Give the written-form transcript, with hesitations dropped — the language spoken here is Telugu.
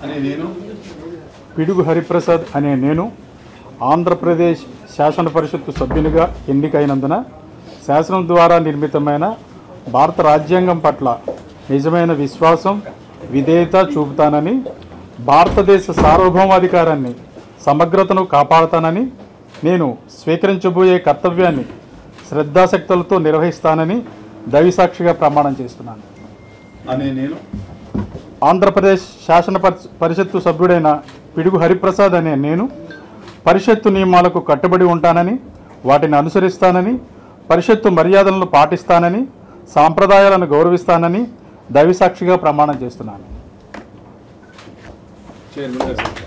అనే నేను పిడుగు హరిప్రసాద్ అనే నేను ఆంధ్రప్రదేశ్ శాసన పరిషత్తు సభ్యునిగా ఎన్నికైనందున శాసనం ద్వారా నిర్మితమైన భారత రాజ్యాంగం పట్ల నిజమైన విశ్వాసం విధేయత చూపుతానని, భారతదేశ సార్వభౌమాధికారాన్ని సమగ్రతను కాపాడుతానని, నేను స్వీకరించబోయే కర్తవ్యాన్ని శ్రద్ధాశక్తులతో నిర్వహిస్తానని దైవసాక్షిగా ప్రమాణం చేస్తున్నాను. అనే నేను ఆంధ్రప్రదేశ్ శాసన పరిషత్తు సభ్యుడైన పిడుగు హరిప్రసాద్ అనే నేను పరిషత్తు నియమాలకు కట్టుబడి ఉంటానని, వాటిని అనుసరిస్తానని, పరిషత్తు మర్యాదలను పాటిస్తానని, సాంప్రదాయాలను గౌరవిస్తానని దైవసాక్షిగా ప్రమాణం చేస్తున్నాను. చైర్మన్ గారు.